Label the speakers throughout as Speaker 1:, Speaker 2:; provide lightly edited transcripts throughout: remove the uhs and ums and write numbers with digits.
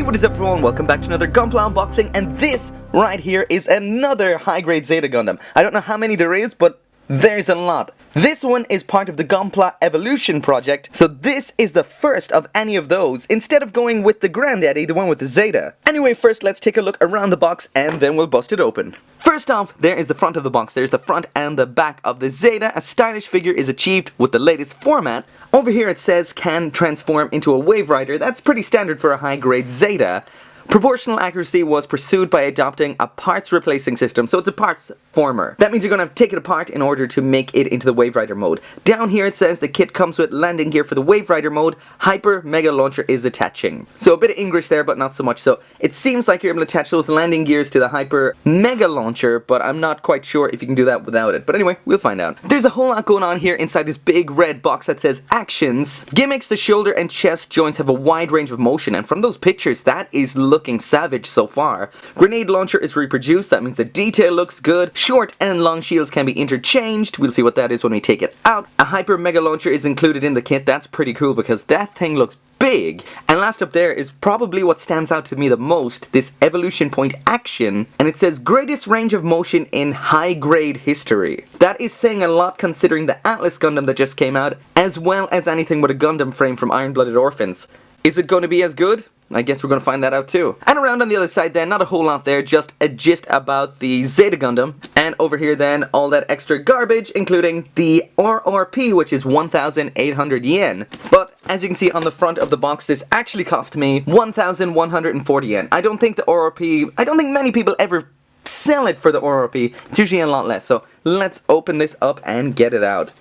Speaker 1: what is up everyone, welcome back to another Gunpla unboxing, and this right here is another high-grade Zeta Gundam. I don't know how many there is, but there's a lot. This one is part of the Gunpla Evolution project, so this is the first of any of those, instead of going with the granddaddy, the one with the Zeta. Anyway, first let's take a look around the box and then we'll bust it open. First off, there is the front of the box. There's the front and the back of the Zeta. A stylish figure is achieved with the latest format. Over here it says can transform into a Wave Rider. That's pretty standard for a high-grade Zeta. Proportional accuracy was pursued by adopting a parts replacing system, so it's a parts former. That means you're going to have to take it apart in order to make it into the Wave Rider mode. Down here it says the kit comes with landing gear for the Wave Rider mode. Hyper Mega Launcher is attaching. So a bit of English there, but not so much. So it seems like you're able to attach those landing gears to the Hyper Mega Launcher, but I'm not quite sure if you can do that without it. But anyway, we'll find out. There's a whole lot going on here inside this big red box that says actions. Gimmicks: the shoulder and chest joints have a wide range of motion, and from those pictures that is looking savage so far. Grenade launcher is reproduced, that means the detail looks good. Short and long shields can be interchanged, we'll see what that is when we take it out. A Hyper Mega Launcher is included in the kit. That's pretty cool because that thing looks big. And last up there is probably what stands out to me the most, this evolution point action, and it says greatest range of motion in high grade history. That is saying a lot considering the Atlas Gundam that just came out, as well as anything with a Gundam frame from Iron Blooded Orphans. Is it going to be as good? I guess we're going to find that out too. And around on the other side then, not a whole lot there, just a gist about the Zeta Gundam. And over here then, all that extra garbage, including the RRP, which is 1,800 yen. But as you can see on the front of the box, this actually cost me 1,140 yen. I don't think the RRP, I don't think many people ever sell it for the RRP. It's usually a lot less. So let's open this up and get it out.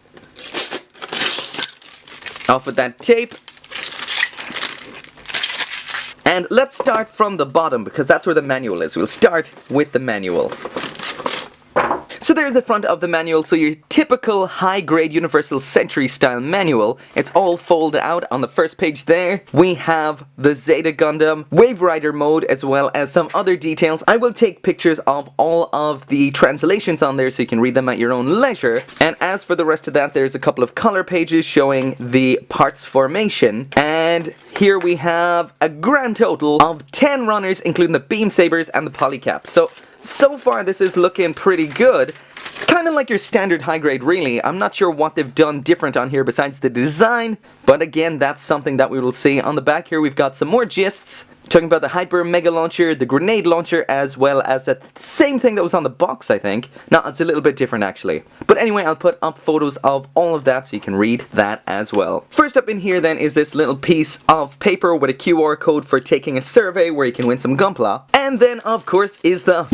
Speaker 1: Off with that tape. And let's start from the bottom because that's where the manual is. We'll start with the manual. So there's the front of the manual, so your typical high-grade Universal Century style manual. It's all folded out on the first page there. We have the Zeta Gundam, Wave Rider mode, as well as some other details. I will take pictures of all of the translations on there so you can read them at your own leisure. And as for the rest of that, there's a couple of color pages showing the parts formation. And here we have a grand total of 10 runners, including the beam sabers and the polycaps. So far this is looking pretty good. Kind of like your standard high grade really. I'm not sure what they've done different on here besides the design, but again that's something that we will see. On the back here we've got some more gists talking about the Hyper Mega Launcher, the Grenade Launcher, as well as that same thing that was on the box, I think. No, it's a little bit different actually. But anyway, I'll put up photos of all of that so you can read that as well. First up in here then is this little piece of paper with a QR code for taking a survey where you can win some Gunpla. And then of course is the...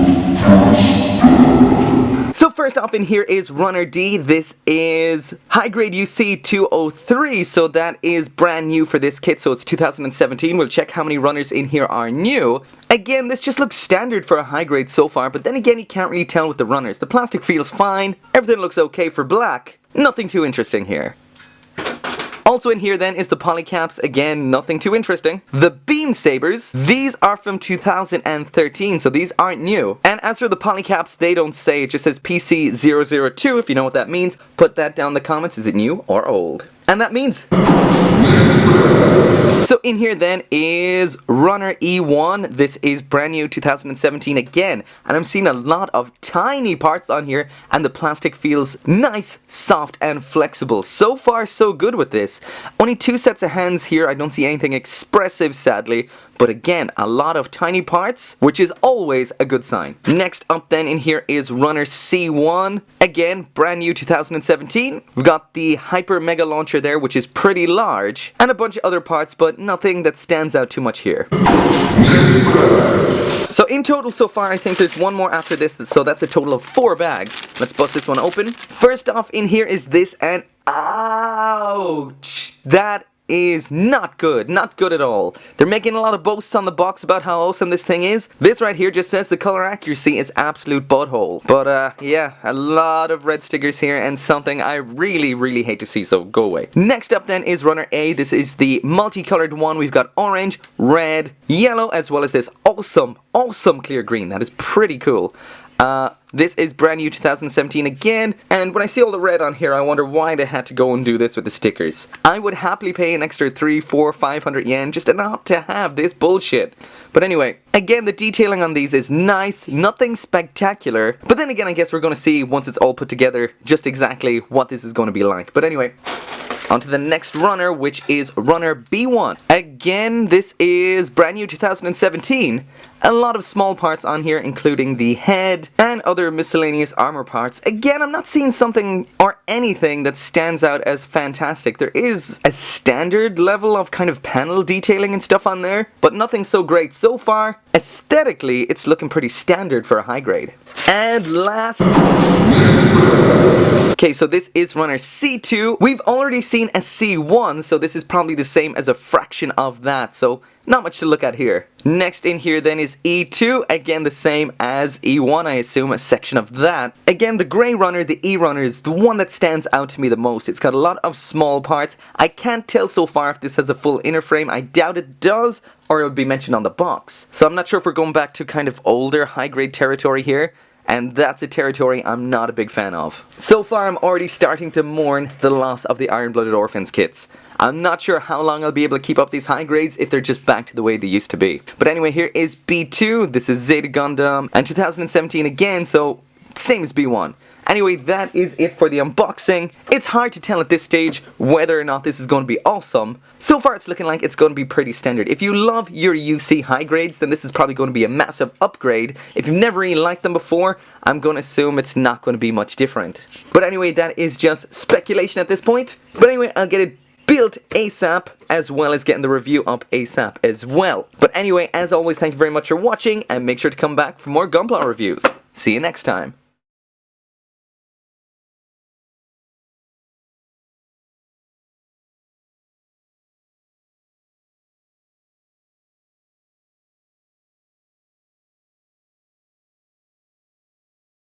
Speaker 1: So first off in here is Runner D. This is high grade UC 203, so that is brand new for this kit, so it's 2017. We'll check how many runners in here are new. Again, this just looks standard for a high grade so far, but then again you can't really tell with the runners. The plastic feels fine, everything looks okay for black, nothing too interesting here. Also in here then is the polycaps, again nothing too interesting. The beam sabers, these are from 2013, so these aren't new. And as for the polycaps, they don't say, it just says PC-002, if you know what that means. Put that down in the comments, is it new or old? And that means... So in here then is Runner E1. This is brand new 2017 again, and I'm seeing a lot of tiny parts on here and the plastic feels nice, soft and flexible. So far so good with this. Only 2 sets of hands here. I don't see anything expressive sadly, but again a lot of tiny parts, which is always a good sign. Next up then in here is Runner C1. Again brand new 2017. We've got the Hyper Mega Launcher there, which is pretty large, and a bunch of other parts, but nothing that stands out too much here. So in total so far I think there's one more after this, so that's a total of 4 bags. Let's bust this one open. First off in here is this, and ouch! That is not good at all. They're making a lot of boasts on the box about how awesome this thing is. This right here just says the color accuracy is absolute butthole. But yeah, a lot of red stickers here and something I really hate to see, so go away. Next up then is Runner A. This is the multicolored one. We've got orange, red, yellow, as well as this awesome clear green. That is pretty cool. This is brand new 2017 again, and when I see all the red on here, I wonder why they had to go and do this with the stickers. I would happily pay an extra 3, 4, 500 yen just not to have this bullshit. But anyway, again, the detailing on these is nice, nothing spectacular, but then again, I guess we're going to see once it's all put together just exactly what this is going to be like. But anyway, on to the next runner, which is runner B1. Again, this is brand new 2017. A lot of small parts on here, including the head and other miscellaneous armor parts. Again, I'm not seeing something or anything that stands out as fantastic. There is a standard level of kind of panel detailing and stuff on there, but nothing so great so far. Aesthetically, it's looking pretty standard for a high grade. And last... Okay, so this is runner C2. We've already seen a C1, so this is probably the same as a fraction of that, so not much to look at here. Next in here then is E2, again the same as E1, I assume, a section of that. Again, the grey runner, the E runner, is the one that stands out to me the most. It's got a lot of small parts. I can't tell so far if this has a full inner frame. I doubt it does, or it would be mentioned on the box. So I'm not sure if we're going back to kind of older high-grade territory here. And that's a territory I'm not a big fan of. So far, I'm already starting to mourn the loss of the Iron-Blooded Orphans kits. I'm not sure how long I'll be able to keep up these high grades if they're just back to the way they used to be. But anyway, here is B2, this is Zeta Gundam, and 2017 again, so same as B1. Anyway, that is it for the unboxing. It's hard to tell at this stage whether or not this is going to be awesome. So far it's looking like it's going to be pretty standard. If you love your UC high grades, then this is probably going to be a massive upgrade. If you've never really liked them before, I'm going to assume it's not going to be much different. But anyway, that is just speculation at this point. But anyway, I'll get it built ASAP, as well as getting the review up ASAP as well. But anyway, as always, thank you very much for watching, and make sure to come back for more Gunpla reviews. See you next time.